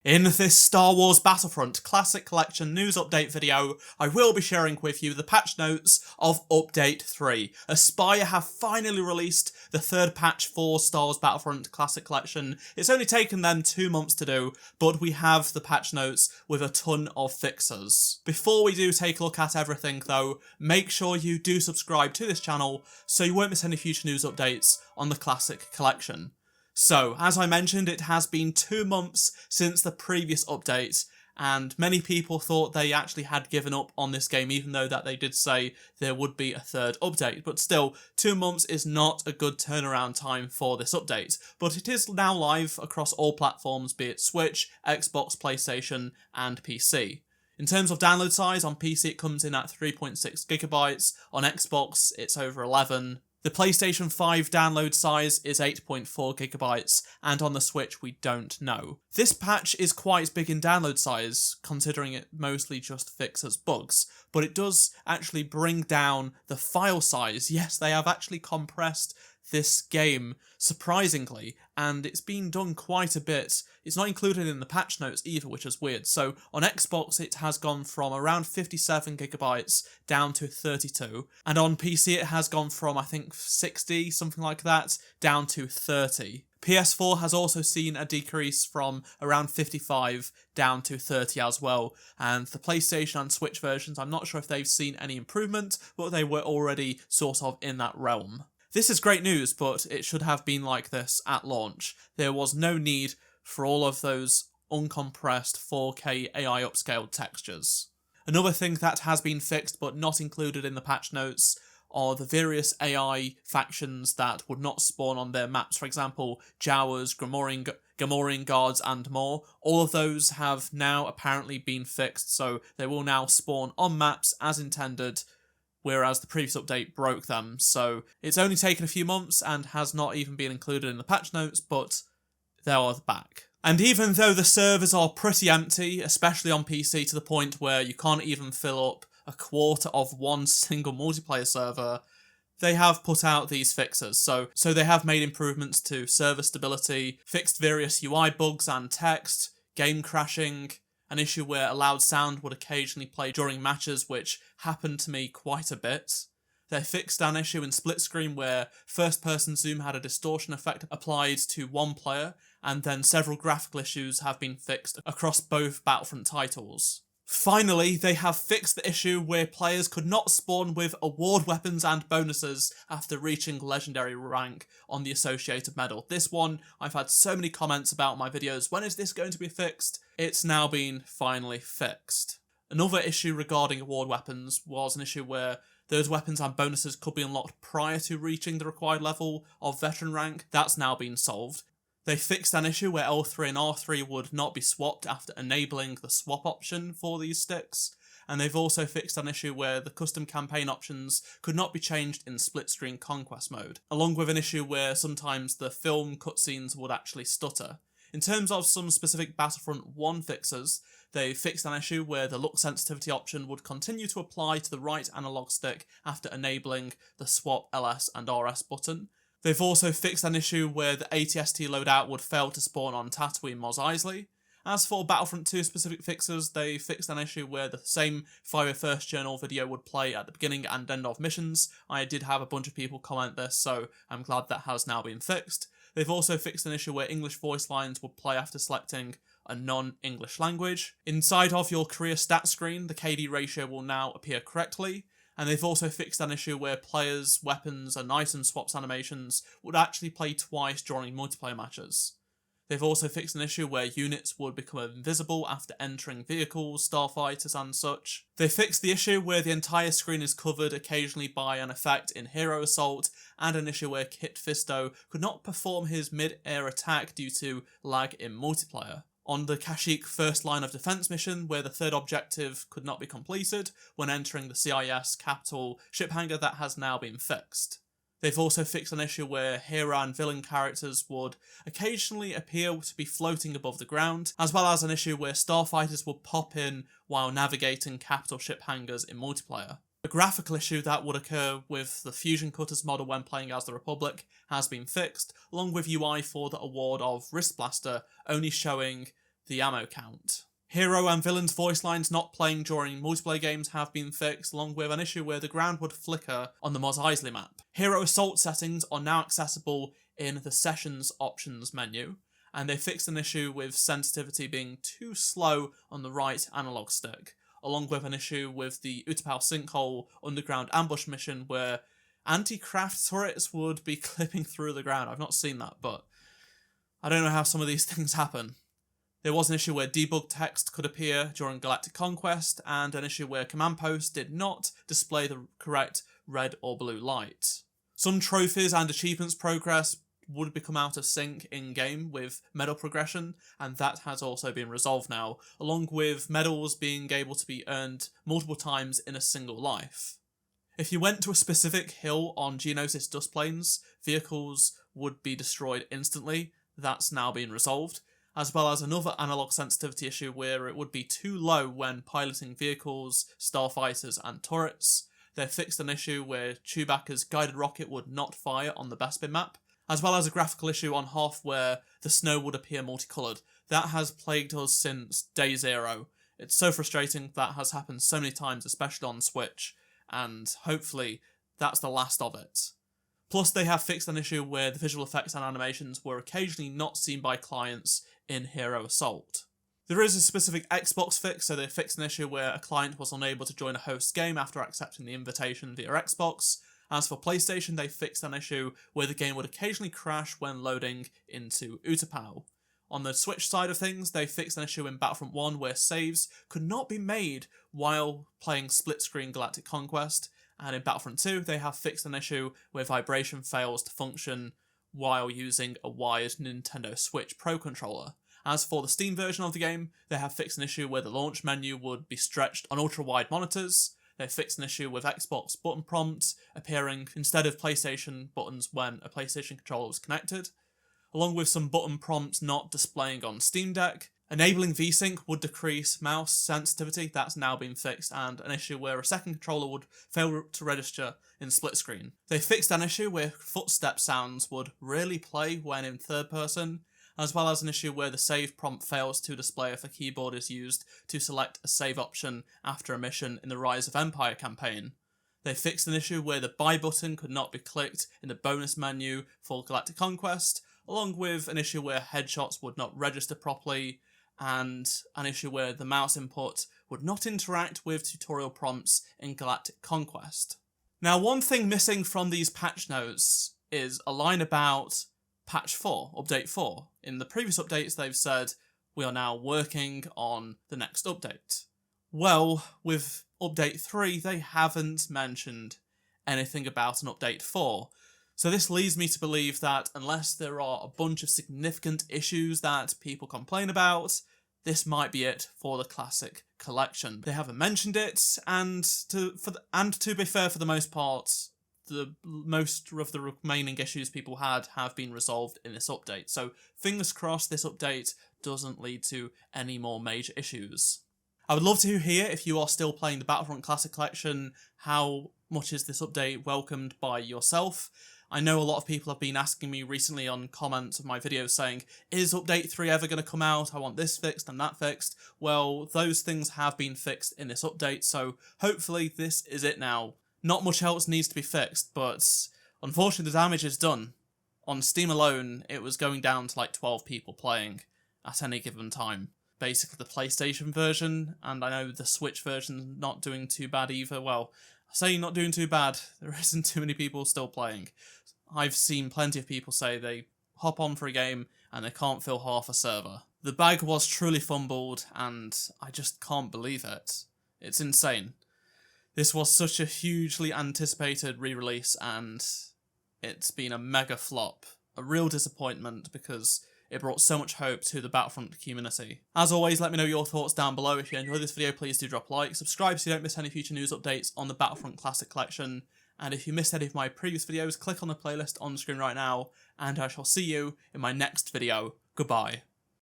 In this Star Wars Battlefront Classic Collection news update video, I will be sharing with you the patch notes of Update 3. Aspyr have finally released the third patch for Star Wars Battlefront Classic Collection. It's only taken them 2 months to do, but we have the patch notes with a ton of fixes. Before we do take a look at everything though, make sure you do subscribe to this channel so you won't miss any future news updates on the Classic Collection. So, as I mentioned, it has been 2 months since the previous update, and many people thought they actually had given up on this game, even though that they did say there would be a third update. But still, 2 months is not a good turnaround time for this update. But it is now live across all platforms, be it Switch, Xbox, PlayStation, and PC. In terms of download size, on PC it comes in at 3.6GB, on Xbox it's over 11. The PlayStation 5 download size is 8.4GB, and on the Switch we don't know. This patch is quite big in download size, considering it mostly just fixes bugs, but it does actually bring down the file size. Yes, they have actually compressed this game, surprisingly, and it's been done quite a bit. It's not included in the patch notes either, which is weird. So on Xbox it has gone from around 57GB down to 32, and on PC it has gone from I think 60, something like that, down to 30. PS4 has also seen a decrease from around 55 down to 30 as well, and the PlayStation and Switch versions, I'm not sure if they've seen any improvement, but they were already sort of in that realm. This is great news, but it should have been like this at launch. There was no need for all of those uncompressed 4K AI upscaled textures. Another thing that has been fixed but not included in the patch notes are the various AI factions that would not spawn on their maps. For example, Jawas, Gamorrean guards, and more. All of those have now apparently been fixed, so they will now spawn on maps as intended, whereas the previous update broke them. So it's only taken a few months and has not even been included in the patch notes, but they are back. And even though the servers are pretty empty, especially on PC, to the point where you can't even fill up a quarter of one single multiplayer server, they have put out these fixes. So they have made improvements to server stability, fixed various UI bugs and text, game crashing, an issue where a loud sound would occasionally play during matches, which happened to me quite a bit. They fixed an issue in split screen where first-person zoom had a distortion effect applied to one player, and then several graphical issues have been fixed across both Battlefront titles. Finally, they have fixed the issue where players could not spawn with award weapons and bonuses after reaching legendary rank on the associated medal. This one, I've had so many comments about my videos, when is this going to be fixed? It's now been finally fixed. Another issue regarding award weapons was an issue where those weapons and bonuses could be unlocked prior to reaching the required level of veteran rank. That's now been solved. They fixed an issue where L3 and R3 would not be swapped after enabling the swap option for these sticks, and they've also fixed an issue where the custom campaign options could not be changed in split-screen conquest mode, along with an issue where sometimes the film cutscenes would actually stutter. In terms of some specific Battlefront 1 fixes, they fixed an issue where the look sensitivity option would continue to apply to the right analog stick after enabling the swap LS and RS button. They've also fixed an issue where the ATST loadout would fail to spawn on Tatooine Mos Eisley. As for Battlefront 2 specific fixes, they fixed an issue where the same Fire First Journal video would play at the beginning and end of missions. I did have a bunch of people comment this, so I'm glad that has now been fixed. They've also fixed an issue where English voice lines would play after selecting a non-English language. Inside of your career stat screen, the KD ratio will now appear correctly. And they've also fixed an issue where players, weapons, and item swaps animations would actually play twice during multiplayer matches. They've also fixed an issue where units would become invisible after entering vehicles, starfighters, and such. They fixed the issue where the entire screen is covered occasionally by an effect in Hero Assault, and an issue where Kit Fisto could not perform his mid-air attack due to lag in multiplayer. On the Kashyyyk first line of defense mission, where the third objective could not be completed when entering the CIS capital ship hangar, that has now been fixed. They've also fixed an issue where hero and villain characters would occasionally appear to be floating above the ground, as well as an issue where starfighters would pop in while navigating capital ship hangars in multiplayer. A graphical issue that would occur with the Fusion Cutters model when playing as the Republic has been fixed, along with UI for the award of Wrist Blaster only showing the ammo count. Hero and villain's voice lines not playing during multiplayer games have been fixed, along with an issue where the ground would flicker on the Mos Eisley map. Hero assault settings are now accessible in the Sessions options menu, and they fixed an issue with sensitivity being too slow on the right analog stick, along with an issue with the Utapau sinkhole underground ambush mission where anti-craft turrets would be clipping through the ground. I've not seen that, but I don't know how some of these things happen. There was an issue where debug text could appear during Galactic Conquest, and an issue where command posts did not display the correct red or blue light. Some trophies and achievements progress would become out of sync in-game with medal progression, and that has also been resolved now, along with medals being able to be earned multiple times in a single life. If you went to a specific hill on Geonosis dust plains, vehicles would be destroyed instantly. That's now been resolved, as well as another analog sensitivity issue where it would be too low when piloting vehicles, starfighters and turrets. They fixed an issue where Chewbacca's guided rocket would not fire on the Bespin map, as well as a graphical issue on Hoth where the snow would appear multicoloured. That has plagued us since day zero. It's so frustrating. That has happened so many times, especially on Switch, and hopefully that's the last of it. Plus, they have fixed an issue where the visual effects and animations were occasionally not seen by clients in Hero Assault. There is a specific Xbox fix, so they fixed an issue where a client was unable to join a host game after accepting the invitation via Xbox. As for PlayStation, they fixed an issue where the game would occasionally crash when loading into Utapau. On the Switch side of things, they fixed an issue in Battlefront 1 where saves could not be made while playing split-screen Galactic Conquest, and in Battlefront 2, they have fixed an issue where vibration fails to function while using a wired Nintendo Switch Pro controller. As for the Steam version of the game, they have fixed an issue where the launch menu would be stretched on ultra-wide monitors. They fixed an issue with Xbox button prompts appearing instead of PlayStation buttons when a PlayStation controller was connected, along with some button prompts not displaying on Steam Deck. Enabling VSync would decrease mouse sensitivity. That's now been fixed, and an issue where a second controller would fail to register in split screen. They fixed an issue where footstep sounds would rarely play when in third person, as well as an issue where the save prompt fails to display if a keyboard is used to select a save option after a mission in the Rise of Empire campaign. They fixed an issue where the buy button could not be clicked in the bonus menu for Galactic Conquest, along with an issue where headshots would not register properly, and an issue where the mouse input would not interact with tutorial prompts in Galactic Conquest. Now, one thing missing from these patch notes is a line about patch 4, update 4. In the previous updates, they've said, we are now working on the next update. Well, with update 3, they haven't mentioned anything about an update 4. So this leads me to believe that unless there are a bunch of significant issues that people complain about, this might be it for the Classic Collection. They haven't mentioned it, and to be fair, for the most part, the most of the remaining issues people had have been resolved in this update. So fingers crossed this update doesn't lead to any more major issues. I would love to hear if you are still playing the Battlefront Classic Collection, how much is this update welcomed by yourself? I know a lot of people have been asking me recently on comments of my videos saying, is Update 3 ever going to come out? I want this fixed and that fixed. Well, those things have been fixed in this update, so hopefully this is it now. Not much else needs to be fixed, but unfortunately the damage is done. On Steam alone, it was going down to like 12 people playing at any given time. Basically the PlayStation version, and I know the Switch version not doing too bad either. Well, I say not doing too bad, there isn't too many people still playing. I've seen plenty of people say they hop on for a game and they can't fill half a server. The bag was truly fumbled, and I just can't believe it. It's insane. This was such a hugely anticipated re-release, and it's been a mega flop. A real disappointment because it brought so much hope to the Battlefront community. As always, let me know your thoughts down below. If you enjoyed this video, please do drop a like, subscribe so you don't miss any future news updates on the Battlefront Classic Collection, and if you missed any of my previous videos, click on the playlist on the screen right now, and I shall see you in my next video. Goodbye.